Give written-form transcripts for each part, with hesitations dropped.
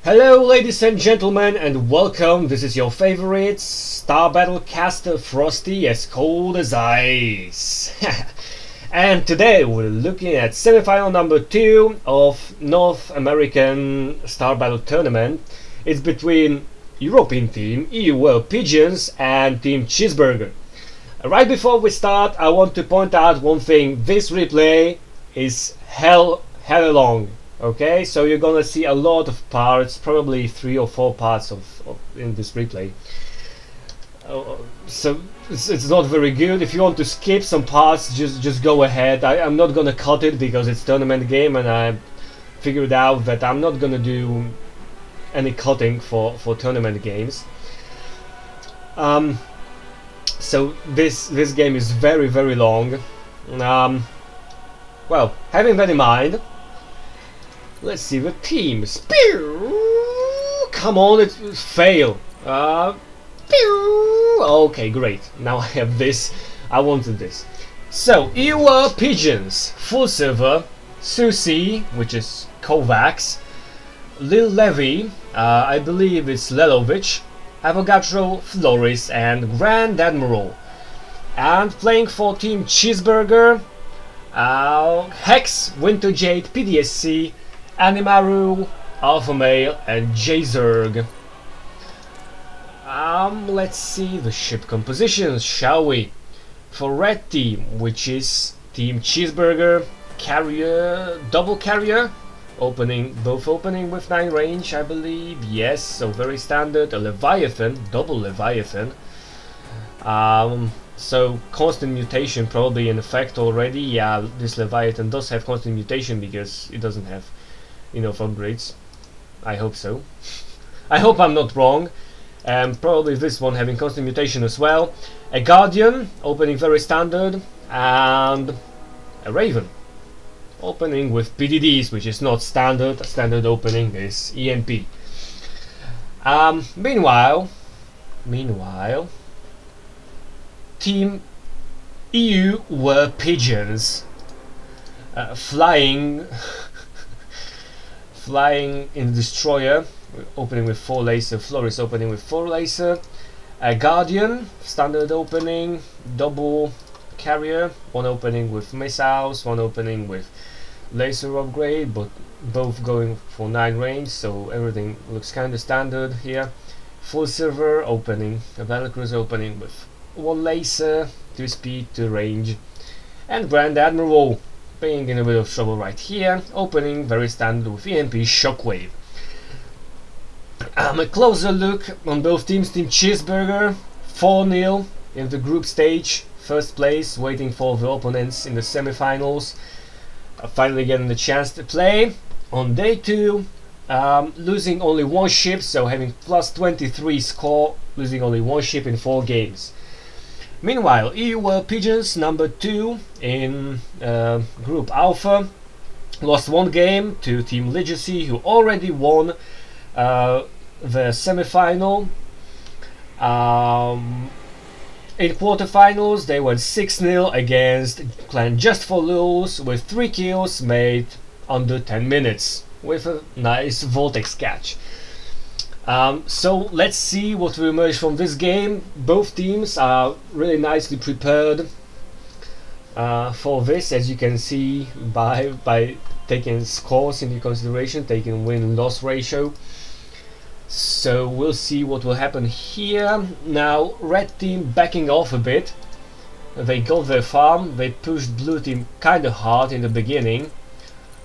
Hello ladies and gentlemen and welcome. This is your favorite Star Battle caster Frosty, as cold as ice. And today we're looking at semifinal number 2 of North American Star Battle tournament. It's between European team EU World Peagons and team Cheezburgrz. Right before we start, I want to point out one thing. This replay is hell long. Okay, so you're gonna see a lot of parts, probably 3 or 4 parts in this replay. So it's not very good. If you want to skip some parts, just go ahead. I'm not gonna cut it because it's tournament game, and I figured out that I'm not gonna do any cutting for tournament games. So this game is very long. Well, having that in mind, let's see the teams. Come on, it fail. Okay, great. Now I have this. I wanted this. So EU World Peagons, full silver. Susie, which is Kovacs. Lil Levy, I believe it's Lelovic. Avogadro, Floris, and Grand Admiral. And playing for team Cheezburgrz, Hex, Winter Jade, PDSC, Animaru, Alpha Male, and Cheezburgrz. Let's see the ship compositions, shall we? For red team, which is team Cheezburgrz, carrier, double carrier, both opening with 9 range, I believe. Yes, so very standard. A Leviathan, double Leviathan. So constant mutation probably in effect already. Yeah, this Leviathan does have constant mutation because it doesn't have enough upgrades. I hope so. I hope I'm not wrong. Probably this one having constant mutation as well. A Guardian, opening very standard, and a Raven, opening with PDDs, which is not standard. A standard opening is EMP. Meanwhile, team EU were Peagons, flying in the destroyer, opening with 4 laser. Floris opening with 4 laser. A Guardian, standard opening, double carrier, 1 opening with missiles, 1 opening with laser upgrade, but both going for 9 range, so everything looks kinda standard here. Full silver opening, a Battlecruiser opening with 1 laser, 2 speed, 2 range, and Grand Admiral being in a bit of trouble right here, opening very standard with EMP Shockwave. A closer look on both teams. Team Cheezburgrz 4-0 in the group stage, first place, waiting for the opponents in the semifinals. Finally getting the chance to play on day 2, losing only 1 ship, so having plus 23 score, losing only 1 ship in 4 games. Meanwhile, EU World Peagons number 2 in Group Alpha lost 1 game to Team Legacy, who already won the semi-final. In quarterfinals, they went 6-0 against Clan Just for Lulz with 3 kills made under 10 minutes with a nice Vortex catch. So let's see what will emerge from this game. Both teams are really nicely prepared for this, as you can see by taking scores into consideration, taking win-loss ratio. So we'll see what will happen here. Now red team backing off a bit. They got their farm, they pushed blue team kinda hard in the beginning.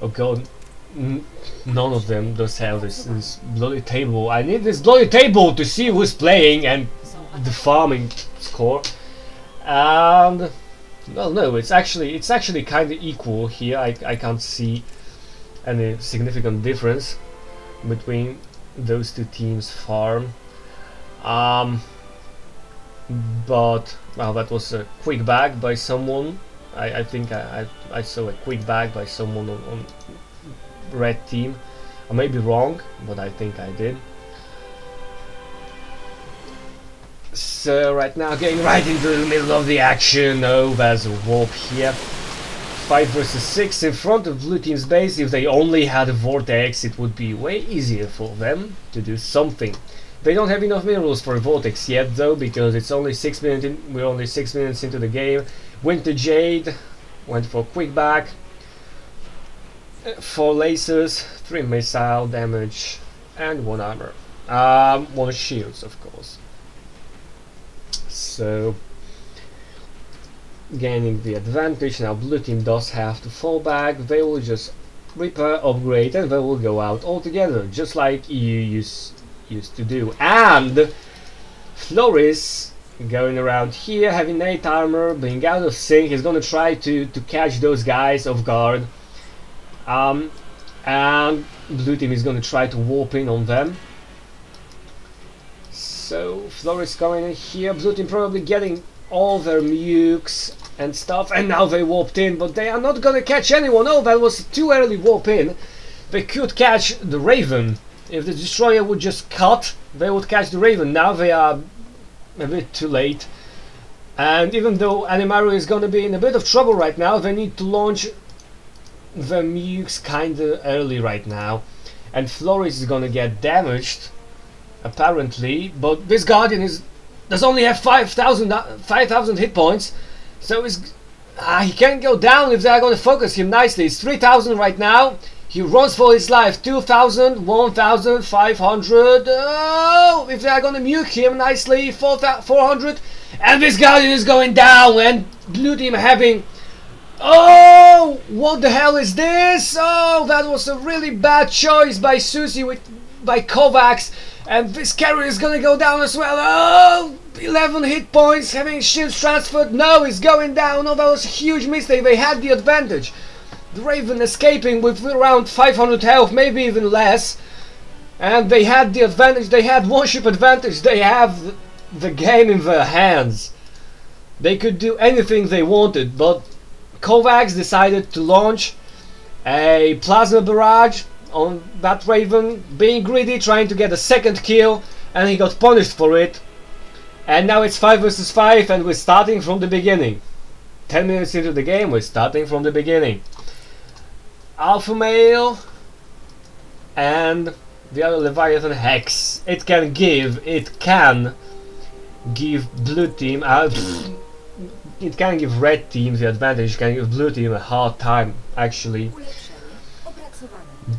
Oh god, none of them does have this bloody table. I need this bloody table to see who's playing and the farming score. And well, no, it's actually kinda equal here. I can't see any significant difference between those 2 teams' farm. But well, that was a quick bag by someone. I think I saw a quick bag by someone on red team. I may be wrong, but I think I did. So right now getting right into the middle of the action. Oh, there's a warp here. 5 versus 6 in front of blue team's base. If they only had a vortex, it would be way easier for them to do something. They don't have enough minerals for a vortex yet though, because it's only 6 minutes in, we're only 6 minutes into the game. Winter Jade went for quick back. 4 lasers, 3 missile damage, and 1 armor. 1 shields, of course. So gaining the advantage. Now blue team does have to fall back. They will just repair, upgrade, and they will go out altogether, just like EU used to do. And Floris going around here, having 8 armor, being out of sync. He's gonna try to catch those guys off guard. And blue team is gonna try to warp in on them. So Floris going in here. Blue team probably getting all their mukes and stuff, and now they warped in, but they are not gonna catch anyone. Oh, that was too early warp in. They could catch the Raven. If the destroyer would just cut, they would catch the Raven. Now they are a bit too late. And even though Animaru is gonna be in a bit of trouble right now, they need to launch the mukes kinda early right now. And Floris is gonna get damaged, apparently, but this Guardian does only have 5,000 hit points, so he can't go down if they are going to focus him nicely. It's 3,000 right now. He runs for his life. 2,000, 1,500. Oh, if they are going to nuke him nicely, 400, and this Guardian is going down. And blue team having. Oh, what the hell is this? Oh, that was a really bad choice by Susie by Kovacs. And this carrier is gonna go down as well. Oh, 11 hit points, having shields transferred. No, he's going down. Oh, that was a huge mistake. They had the advantage. The Raven escaping with around 500 health, maybe even less. And they had the advantage. They had 1 ship advantage. They have the game in their hands. They could do anything they wanted, but Kovacs decided to launch a plasma barrage on that Raven, being greedy, trying to get a 2nd kill, and he got punished for it. And now it's 5 versus 5, and we're starting from the beginning. 10 minutes into the game, we're starting from the beginning. Alpha Male and the other Leviathan Hex. It can give blue team, it can give red team the advantage, it can give blue team a hard time actually.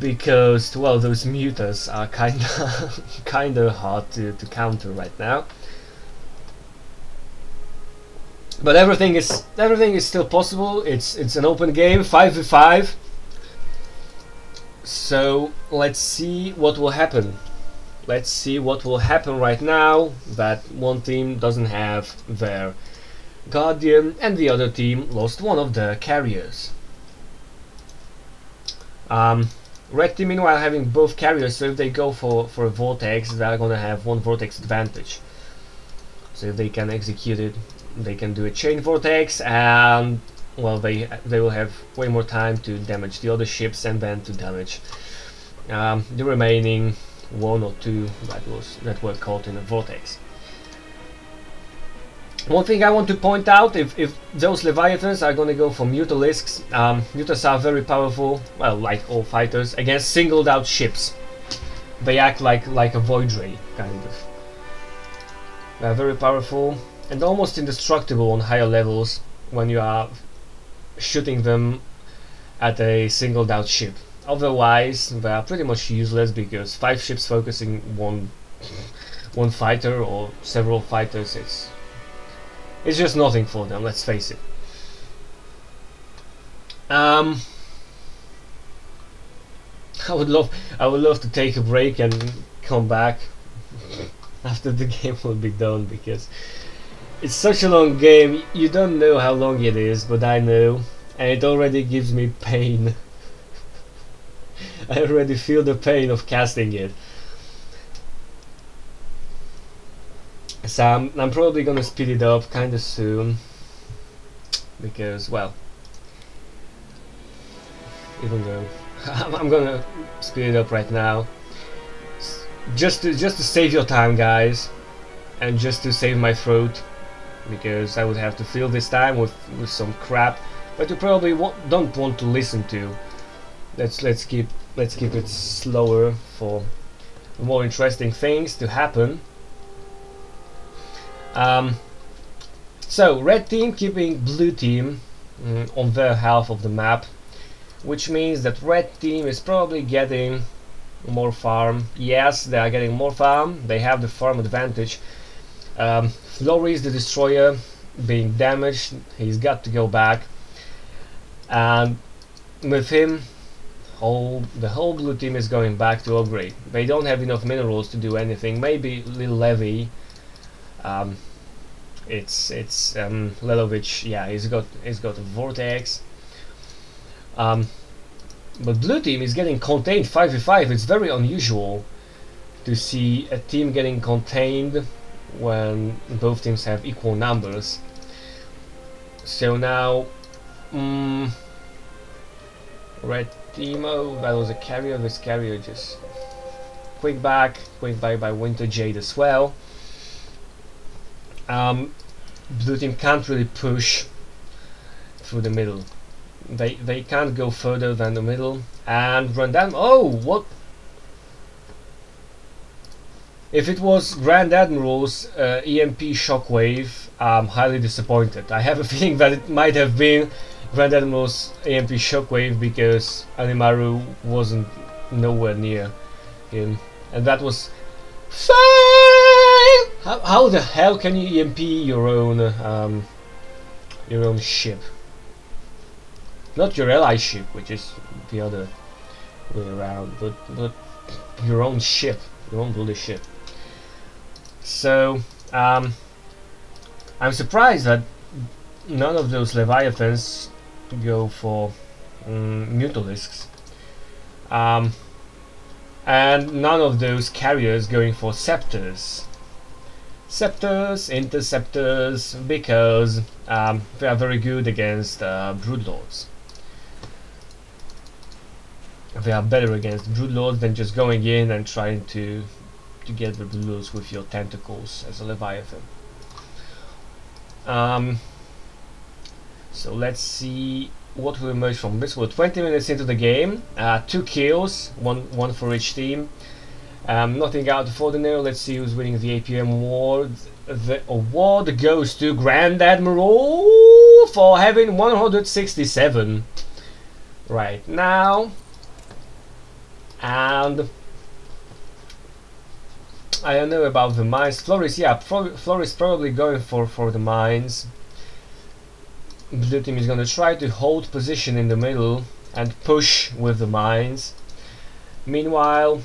Because, well, those mutas are kinda hard to counter right now. But everything is still possible. It's an open game, 5v5. So let's see what will happen. Let's see what will happen right now that one team doesn't have their Guardian and the other team lost one of their carriers. Red team meanwhile having both carriers, so if they go for a vortex, they are gonna have 1 vortex advantage. So if they can execute it, they can do a chain vortex, and well, they will have way more time to damage the other ships and then to damage the remaining 1 or 2 that were caught in a vortex. One thing I want to point out, if those Leviathans are gonna go for Mutalisks, Mutas are very powerful, well, like all fighters, against singled out ships. They act like a Void Ray, kind of. They are very powerful and almost indestructible on higher levels when you are shooting them at a singled out ship. Otherwise, they are pretty much useless, because 5 ships focusing one fighter or several fighters, it's just nothing for them, let's face it. I would love to take a break and come back after the game will be done, because it's such a long game. You don't know how long it is, but I know, and it already gives me pain. I already feel the pain of casting it. So I'm probably gonna speed it up kinda soon, because, well, even though I'm gonna speed it up right now, just to save your time, guys, and just to save my throat, because I would have to fill this time with some crap but you probably don't want to listen to. Let's keep it slower for more interesting things to happen. So red team keeping blue team on their half of the map, which means that red team is probably getting more farm. Yes, they are getting more farm. They have the farm advantage. Floris the destroyer being damaged. He's got to go back, and with him, the whole blue team is going back to upgrade. They don't have enough minerals to do anything. Maybe little Levy. It's Lelovic. Yeah, he's got a vortex. But blue team is getting contained 5v5. It's very unusual to see a team getting contained when both teams have equal numbers. So now, red team. Oh, that was a carrier. This carrier just quick bye by Winter Jade as well. Blue team can't really push through the middle. They can't go further than the middle and run down. Oh, what? If it was Grand Admiral's EMP Shockwave, I'm highly disappointed. I have a feeling that it might have been Grand Admiral's EMP Shockwave because Animaru wasn't nowhere near him, and that was fine. How the hell can you EMP your own ship? Not your ally ship, which is the other way around, but your own ship, your own bloody ship. So I'm surprised that none of those Leviathans go for Mutalisks, and none of those carriers going for Scepters. Interceptors, because they are very good against Broodlords. They are better against Broodlords than just going in and trying to get the Broodlords with your tentacles as a Leviathan. So let's see what will emerge from this. We're 20 minutes into the game, 2 kills, one for each team. Nothing out of ordinary. Let's see who's winning the APM award. The award goes to Grand Admiral for having 167 right now. And I don't know about the mines. Floris, yeah, Floris probably going for the mines. Blue team is going to try to hold position in the middle and push with the mines. Meanwhile,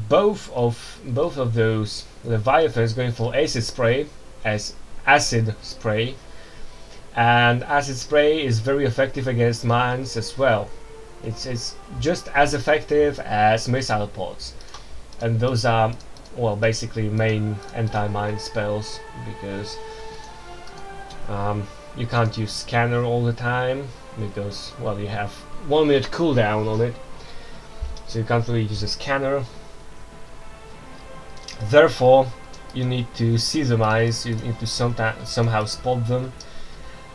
both of those Leviathans going for acid spray, and acid spray is very effective against mines as well. It's just as effective as missile pods, and those are, well, basically main anti-mine spells, because you can't use scanner all the time because, well, you have 1 minute cooldown on it, so you can't really use a scanner. Therefore, you need to see the mines, you need to somehow spot them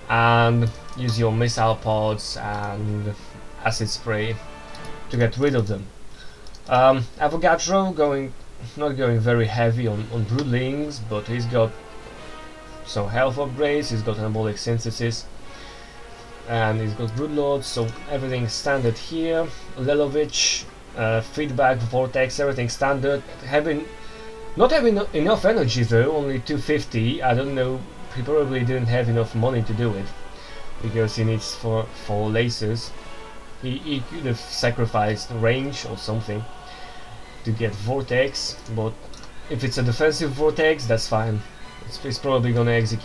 and use your missile pods and acid spray to get rid of them. Avogadro not going very heavy on Broodlings, but he's got some health upgrades, he's got anabolic synthesis, and he's got Broodlords, so everything standard here. Lelovic, feedback, vortex, everything standard. Not having enough energy though, only 250. I don't know, he probably didn't have enough money to do it, because he needs 4 lasers. He could have sacrificed range or something to get vortex, but if it's a defensive vortex, that's fine. It's probably gonna execute